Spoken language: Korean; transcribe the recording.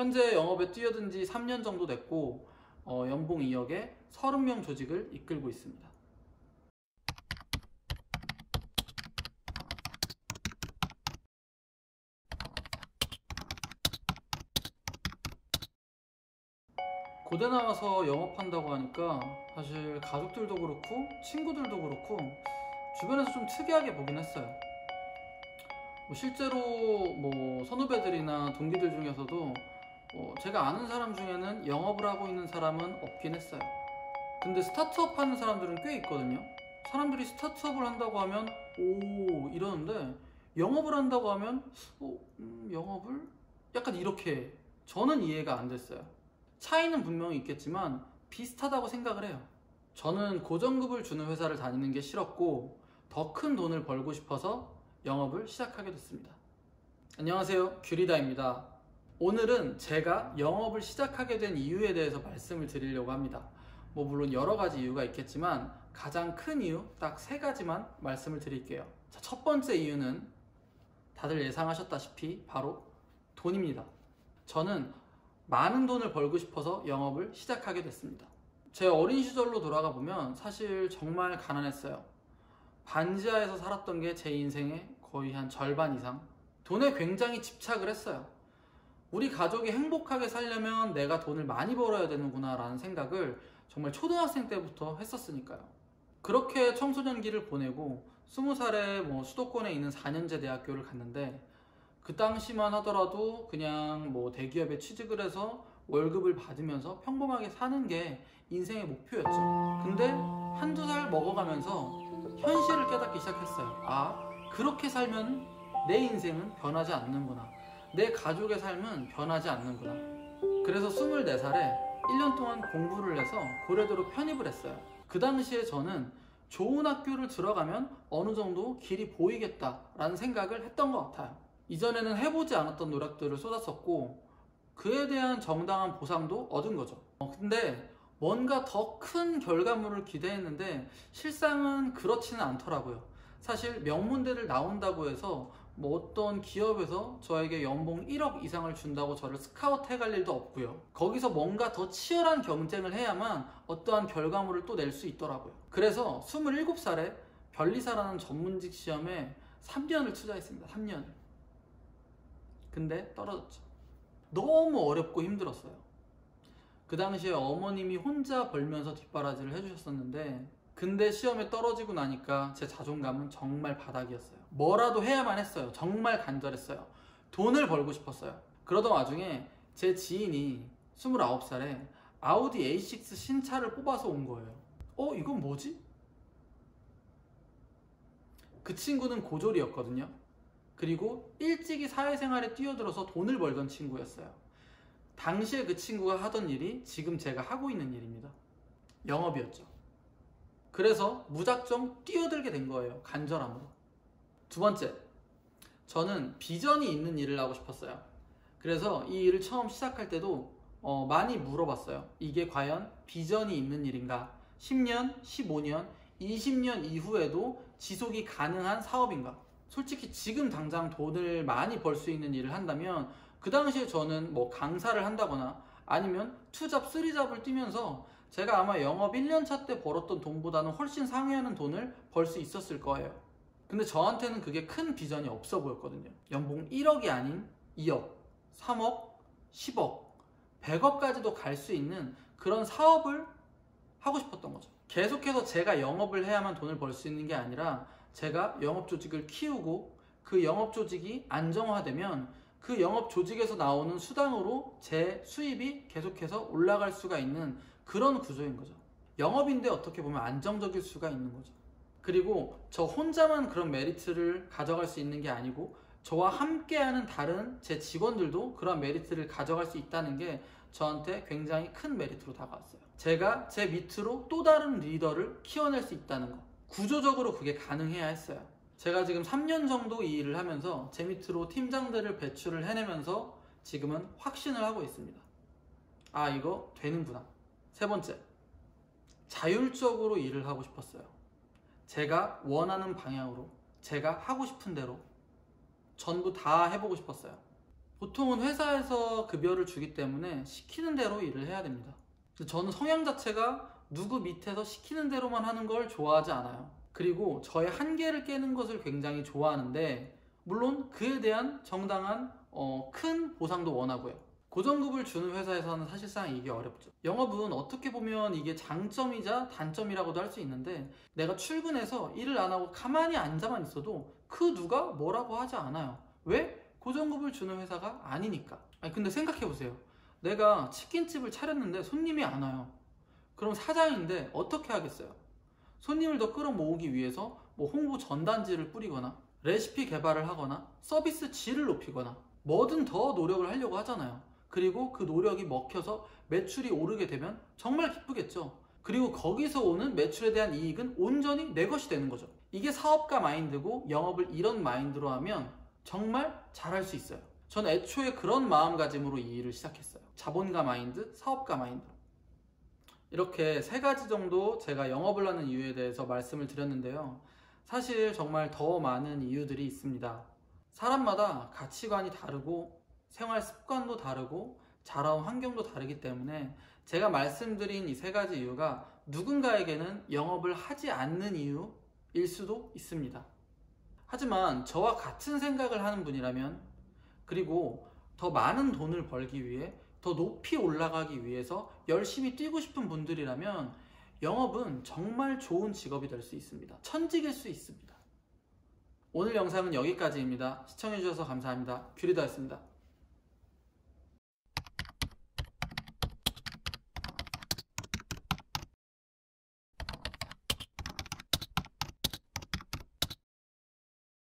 현재 영업에 뛰어든 지 3년 정도 됐고 연봉 2억에 30명 조직을 이끌고 있습니다. 고대 나와서 영업한다고 하니까 사실 가족들도 그렇고 친구들도 그렇고 주변에서 좀 특이하게 보긴 했어요. 실제로 선후배들이나 동기들 중에서도 제가 아는 사람 중에는 영업을 하고 있는 사람은 없긴 했어요. 근데 스타트업 하는 사람들은 꽤 있거든요. 사람들이 스타트업을 한다고 하면 오 이러는데 영업을 한다고 하면 영업을? 약간 이렇게 저는 이해가 안 됐어요. 차이는 분명히 있겠지만 비슷하다고 생각을 해요. 저는 고정급을 주는 회사를 다니는 게 싫었고 더 큰 돈을 벌고 싶어서 영업을 시작하게 됐습니다. 안녕하세요, 귤이다입니다. 오늘은 제가 영업을 시작하게 된 이유에 대해서 말씀을 드리려고 합니다. 물론 여러 가지 이유가 있겠지만 가장 큰 이유 딱 3가지만 말씀을 드릴게요. 자, 첫 번째 이유는 다들 예상하셨다시피 바로 돈입니다. 저는 많은 돈을 벌고 싶어서 영업을 시작하게 됐습니다. 제 어린 시절로 돌아가 보면 사실 정말 가난했어요. 반지하에서 살았던 게 제 인생의 거의 한 절반 이상. 돈에 굉장히 집착을 했어요. 우리 가족이 행복하게 살려면 내가 돈을 많이 벌어야 되는구나 라는 생각을 정말 초등학생 때부터 했었으니까요. 그렇게 청소년기를 보내고 20살에 수도권에 있는 4년제 대학교를 갔는데 그 당시만 하더라도 그냥 대기업에 취직을 해서 월급을 받으면서 평범하게 사는 게 인생의 목표였죠. 근데 한두 살 먹어가면서 현실을 깨닫기 시작했어요. 아, 그렇게 살면 내 인생은 변하지 않는구나. 내 가족의 삶은 변하지 않는구나. 그래서 24살에 1년 동안 공부를 해서 고려대로 편입을 했어요. 그 당시에 저는 좋은 학교를 들어가면 어느 정도 길이 보이겠다라는 생각을 했던 것 같아요. 이전에는 해보지 않았던 노력들을 쏟았었고 그에 대한 정당한 보상도 얻은 거죠. 근데 뭔가 더 큰 결과물을 기대했는데 실상은 그렇지는 않더라고요. 사실 명문대를 나온다고 해서 어떤 기업에서 저에게 연봉 1억 이상을 준다고 저를 스카우트 해갈 일도 없고요. 거기서 뭔가 더 치열한 경쟁을 해야만 어떠한 결과물을 또 낼 수 있더라고요. 그래서 27살에 변리사라는 전문직 시험에 3년을 투자했습니다. 3년을. 근데 떨어졌죠. 너무 어렵고 힘들었어요. 그 당시에 어머님이 혼자 벌면서 뒷바라지를 해주셨었는데 근데 시험에 떨어지고 나니까 제 자존감은 정말 바닥이었어요. 뭐라도 해야만 했어요. 정말 간절했어요. 돈을 벌고 싶었어요. 그러던 와중에 제 지인이 29살에 아우디 A6 신차를 뽑아서 온 거예요. 이건 뭐지? 그 친구는 고졸이었거든요. 그리고 일찍이 사회생활에 뛰어들어서 돈을 벌던 친구였어요. 당시에 그 친구가 하던 일이 지금 제가 하고 있는 일입니다. 영업이었죠. 그래서 무작정 뛰어들게 된 거예요. 간절함으로. 두 번째, 저는 비전이 있는 일을 하고 싶었어요. 그래서 이 일을 처음 시작할 때도 많이 물어봤어요. 이게 과연 비전이 있는 일인가? 10년, 15년, 20년 이후에도 지속이 가능한 사업인가? 솔직히 지금 당장 돈을 많이 벌 수 있는 일을 한다면 그 당시에 저는 강사를 한다거나 아니면 2잡, 3잡을 뛰면서 제가 아마 영업 1년차 때 벌었던 돈보다는 훨씬 상회하는 돈을 벌 수 있었을 거예요. 근데 저한테는 그게 큰 비전이 없어 보였거든요. 연봉 1억이 아닌 2억, 3억, 10억, 100억까지도 갈 수 있는 그런 사업을 하고 싶었던 거죠. 계속해서 제가 영업을 해야만 돈을 벌 수 있는 게 아니라 제가 영업 조직을 키우고 그 영업 조직이 안정화되면 그 영업 조직에서 나오는 수당으로 제 수입이 계속해서 올라갈 수가 있는 그런 구조인 거죠. 영업인데 어떻게 보면 안정적일 수가 있는 거죠. 그리고 저 혼자만 그런 메리트를 가져갈 수 있는 게 아니고 저와 함께하는 다른 제 직원들도 그런 메리트를 가져갈 수 있다는 게 저한테 굉장히 큰 메리트로 다가왔어요. 제가 제 밑으로 또 다른 리더를 키워낼 수 있다는 거. 구조적으로 그게 가능해야 했어요. 제가 지금 3년 정도 이 일을 하면서 제 밑으로 팀장들을 배출을 해내면서 지금은 확신을 하고 있습니다. 아, 이거 되는구나. 세 번째, 자율적으로 일을 하고 싶었어요. 제가 원하는 방향으로, 제가 하고 싶은 대로 전부 다 해보고 싶었어요. 보통은 회사에서 급여를 주기 때문에 시키는 대로 일을 해야 됩니다. 저는 성향 자체가 누구 밑에서 시키는 대로만 하는 걸 좋아하지 않아요. 그리고 저의 한계를 깨는 것을 굉장히 좋아하는데, 물론 그에 대한 정당한 큰 보상도 원하고요. 고정급을 주는 회사에서는 사실상 이게 어렵죠. 영업은 어떻게 보면 이게 장점이자 단점이라고도 할 수 있는데, 내가 출근해서 일을 안 하고 가만히 앉아만 있어도 그 누가 뭐라고 하지 않아요. 왜? 고정급을 주는 회사가 아니니까. 아니 근데 생각해보세요. 내가 치킨집을 차렸는데 손님이 안 와요. 그럼 사장인데 어떻게 하겠어요? 손님을 더 끌어모으기 위해서 뭐 홍보 전단지를 뿌리거나 레시피 개발을 하거나 서비스 질을 높이거나 뭐든 더 노력을 하려고 하잖아요. 그리고 그 노력이 먹혀서 매출이 오르게 되면 정말 기쁘겠죠. 그리고 거기서 오는 매출에 대한 이익은 온전히 내 것이 되는 거죠. 이게 사업가 마인드고, 영업을 이런 마인드로 하면 정말 잘할 수 있어요. 저는 애초에 그런 마음가짐으로 이 일을 시작했어요. 자본가 마인드, 사업가 마인드. 이렇게 3가지 정도 제가 영업을 하는 이유에 대해서 말씀을 드렸는데요. 사실 정말 더 많은 이유들이 있습니다. 사람마다 가치관이 다르고 생활 습관도 다르고 자라온 환경도 다르기 때문에 제가 말씀드린 이 3가지 이유가 누군가에게는 영업을 하지 않는 이유일 수도 있습니다. 하지만 저와 같은 생각을 하는 분이라면, 그리고 더 많은 돈을 벌기 위해 더 높이 올라가기 위해서 열심히 뛰고 싶은 분들이라면 영업은 정말 좋은 직업이 될 수 있습니다. 천직일 수 있습니다. 오늘 영상은 여기까지입니다. 시청해주셔서 감사합니다. 귤리더였습니다.